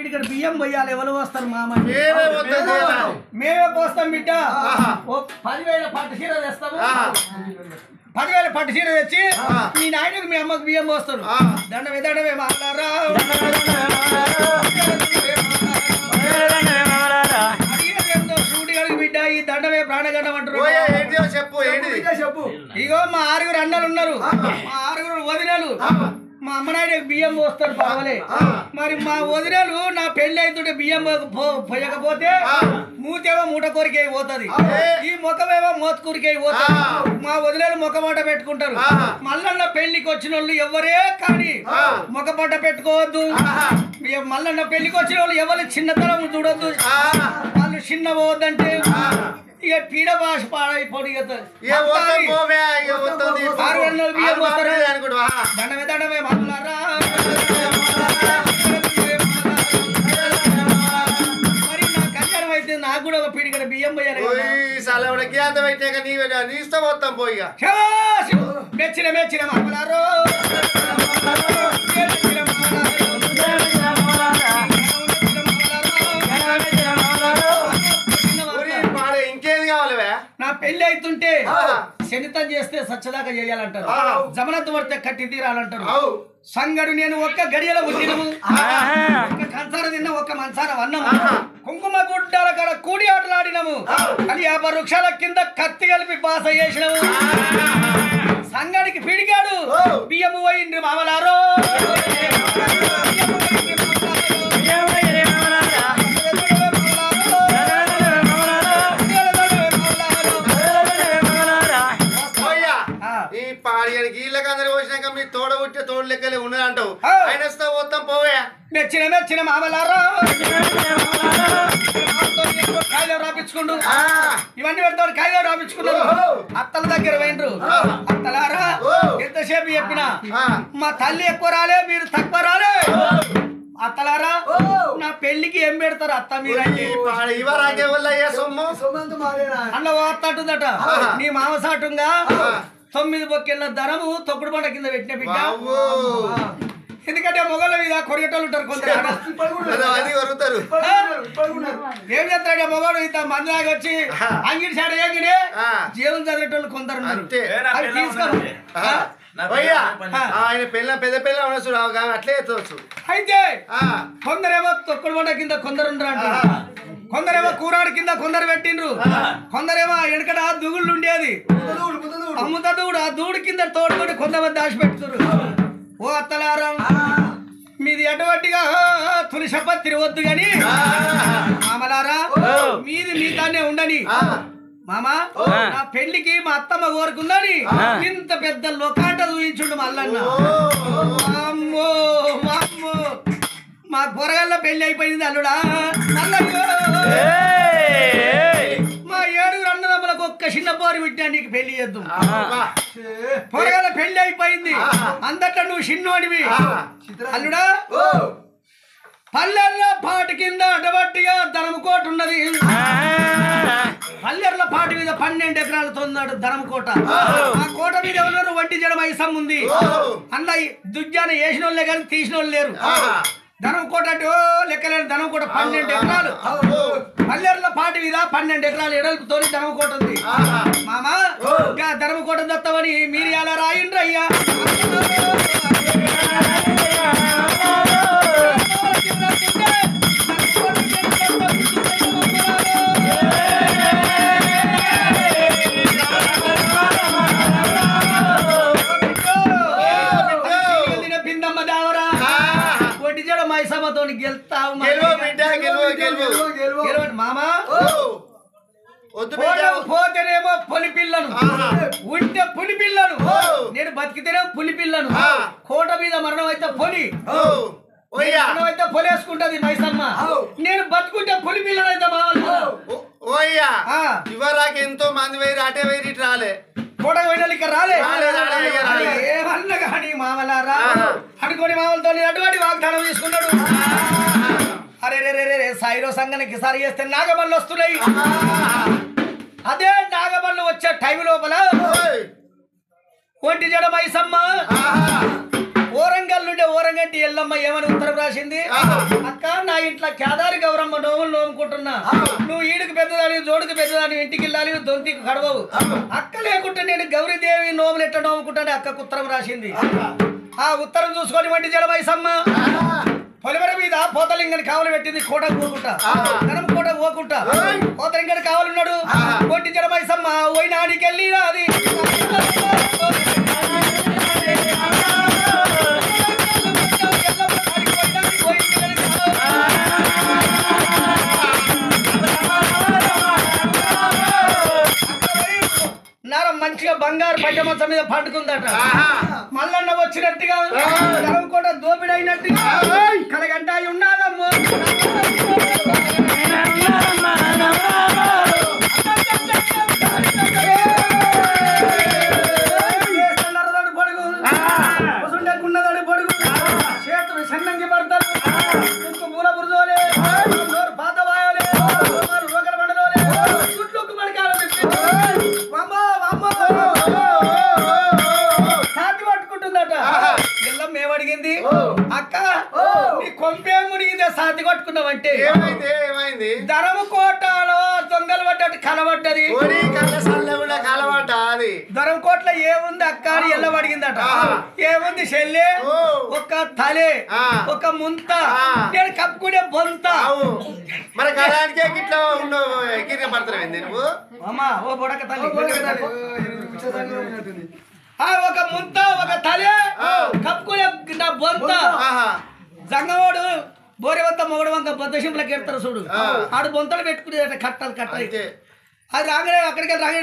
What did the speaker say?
ఇక్కడ బియ్యం పోయాలి ఎవరు వస్తారు మామ మేమే పోస్తాం బిడ్డ 10,000 పట్టు చీర తెస్తాము 10,000 పట్టు చీర తెచ్చి మీ నాయనకు మీ అమ్మకు బియ్యం పోస్తారు దండమే మాట్లాడరా బిడ్డ ఈ దండమే ప్రాణగండం అంటారు చెప్పు ఇగో మా 6 అన్నలు ఉన్నారు మా 6 వదినలు మా అమ్మనాయుడు బియ్యం పోస్తారు బావలే మరి మా వదినలు నా పెళ్లి అవుతుంటే బియ్యం పోయకపోతే మూతేమో మూట కోరికే పోతుంది ఈ ముఖమేమో మోతకూరికే పోతుంది మా వదినలు ముఖమాట పెట్టుకుంటారు మల్లన్న పెళ్లికి వచ్చిన వాళ్ళు ఎవరే కానీ ముఖపట్ట పెట్టుకోవద్దు మల్లన్న పెళ్లికి వచ్చిన వాళ్ళు ఎవరు చిన్నతనం చూడొద్దు వాళ్ళు చిన్న పోవద్దంటే ఇక పీడ భాష పాడైపోయి దండమే మాట్లాడరా మరి నా కళ్యాణం అయితే నాకు కూడా ఒక పీడికడ బియ్యం పోయాలి మెచ్చిన మాట్లాడరు నా పెళ్లి అవుతుంటే శనితం చేస్తే సచ్చదాకా చేయాలంటారు జమనత్తు పడితే కట్టి తీరాలంటారు సంగడు నేను ఒక్క గడియల ఉద్దినము ఒక్క కంచార తిన్న ఒక్క మంచార అన్నము కుంకుమ గుడ్డల కడ కూడి ఆటలాడినము అని 50 వృక్షాల కింద కత్తి కలిపి బాస చేసినము సంగడికి పిడిగాడు బియ్యము పోయింది మామలారో తోడు లెక్కలే ఉన్నదంటావు ఆయన మొత్తం పోవే మెచ్చిన మామలారా కాయలు రాపించుకుండు ఇవన్నీ పెడతాడు కాయలు రాపించుకున్నారు అత్తల దగ్గర పోయిండ్రు అత్తలారా ఎంతసేపు చెప్పినా మా తల్లి ఎక్కువ రాలే మీరు తక్కువ రాలే అత్తలారా నా పెళ్లికి ఏం పెడతారు అత్త మీరంటే అన్న వార్తంటుందట నీ మామసాటుంగా 9 బొక్కెళ్ళ ధనము తొక్కుడు పంట కింద పెట్టిన బిడ్డ ఎందుకంటే మొగల మీద కొరిగేటోళ్ళు ఉంటారు కొందరు ఏం చేస్తాడు మొగడు ఇంత మంది లాగా వచ్చి అంగిడి సాడ ఏంగిడే జీవం చదివేటోళ్ళు కొందరు ఉన్నారు అవి తీసుకోరు ఆయన పెద్ద పిల్ల ఉండొచ్చు అట్లే ఎత్తవచ్చు అయితే కొందరేమో తొక్కుడు పంట కింద కొందరు ఉంటారు కొందరేమో కూరాడు కింద కొందరు పెట్టిండ్రు కొందరేమో వెనకట దుగుళ్ళు ఉండేది అమ్ముత దూడు ఆ దూడు కింద తోడుకొని కొంతమంది దాచిపెడుతున్నారు ఓ అత్తలారం మీది ఎటువంటిగా తులిసప్ప తిరగొద్దు గాని మామలారా మీది మీ దాన్నే ఉండని మామా నా పెళ్లికి మా అత్తమ్మ కోరుకుందని ఇంత పెద్ద లొకాట చూయించుండు మల్లన్న అమ్మో అమ్మో మా పొరగల్ల పెళ్లి అయిపోయింది అల్లుడా మా 7 అన్నదమ్ములకు ఒక్క చిన్న పోరు విట్టా నీకు పెళ్లి చేద్దాం పొరగల్ల పెళ్లి అయిపోయింది అందట్లో నువ్వు చిన్నోడివి అల్లుడా పల్లెర్ల పాటు కింద అటవట్టిగా ధనముకోట ఉన్నది పల్లెర్ల పాటు మీద 12 ఎకరాలతో ఉన్నాడు ధనముకోట ఆ కోట మీద ఎవరు వంటి జడ మైసం ఉంది అన్న దుజ్జాన వేసిన వాళ్ళే కానీ తీసిన వాళ్ళు లేరు ధనంకోట అంటే లెక్కలేని ధనంకోట 12 ఎకరాలు పల్లెర్ల పాటి మీద 12 ఎకరాలు ఎడల్పుతో ధనంకోట ఉంది మామా ఇంకా ధనంకోట దత్తమని మీరు ఎలా రాయండి అయ్యా గెలుతావు మామా పోతేనేమో పులి పిల్లను ఉంటే పులి పిల్లను నేను బతికితేనేమో పులి పిల్లను కోట మీద మరణం అయితే పులి అయితే పొలేసుకుంటది మైసమ్మ నేను బతుకుంటే పులి పిల్లను అయితే ఇవరాకి ఎంతో మంది వేరు అటే వేరు ఇటు రాలే కోట పోయిన ఇక్కడ రాలే ఏమన్నా కానీ మామలారా అనుకోని మామలతో అటువంటి వాగ్దానం తీసుకున్నాడు అరే రే రే రే సాయిరో సంఘానికి సరి చేస్తే నాగబళ్ళు వస్తున్నాయి అదే నాగబళ్ళు వచ్చే టైం లోపల ఒంటి జడ మైసమ్మ ఓరంగల్ నుండి ఓరంగంటి ఎల్లమ్మ ఏమని ఉత్తరం రాసింది? అక్క నా ఇంట్లో కేదారి గౌరమ్మ నోములు నోముకుంటున్నా, నువ్వు ఈడుకు పెద్దదాని జోడుకు పెద్దదాని ఇంటికి వెళ్ళాలి, దొంతికి కడవవు. అక్క లేకుంటే నేను గౌరీదేవి నోములు ఎట్లా నోముకుంటాను అక్కకు ఉత్తరం రాసింది. ఆ ఉత్తరం చూసుకొని వంటి జడమైసమ్మ పొలిమర మీద పోతలింగని కావలు పెట్టింది. కోటకు పోకుంటా ధనం కోటకు పోకుంటా పోతలింగని కావాలన్నాడు. వంటి జడమైసమ్మ పోయినాడికి వెళ్ళి అది మంచిగా బంగారు పట్టమచ్చ మీద పండుకుందట. మల్లన్న వచ్చినట్టుగా ధనం కూడా దోపిడి అయినట్టుగా కలగంట ఉన్నాదమ్మో. పొడుగు కుసుండకున్నదాడు పొడుగు చేతులు సన్నంగి పడతారు, పూల బురదోలే పాత వాయోలే రోగల మండలోలే చుట్లుకు మడకాల సాటి పట్టుకుంటుందట. ఎల్లమ్మ ఏమడిగింది? అక్క నీ కొంపే మునిగిందే సాటి కొట్టుకున్నావంటే ఏమైంది? ధరము కోటలో దొంగలు పడ్డట్టు కలబడ్డది. ధరం కోట్ల ఏముంది అక్క అని ఎల్లమ్మ అడిగిందట. ఏముంది చెల్లె? ఒక తలే, ఒక ముంత, నేను కప్పుకునే బొంత. మరి కళానికే గిట్లా పడుతున్నావు నువ్వు? అమ్మా ఓ బొడక తల్లి ఒక ముంత, ఒక తలే, కప్పుకునే బొంత. జంగవాడు బోరెవంత మొగడు వంక బొంత సింపులకి ఎడతారు చూడు, ఆడు బొంతలు పెట్టుకునేదట కట్టాలి కట్టాలి. అది రాగానే అక్కడికి రాగానే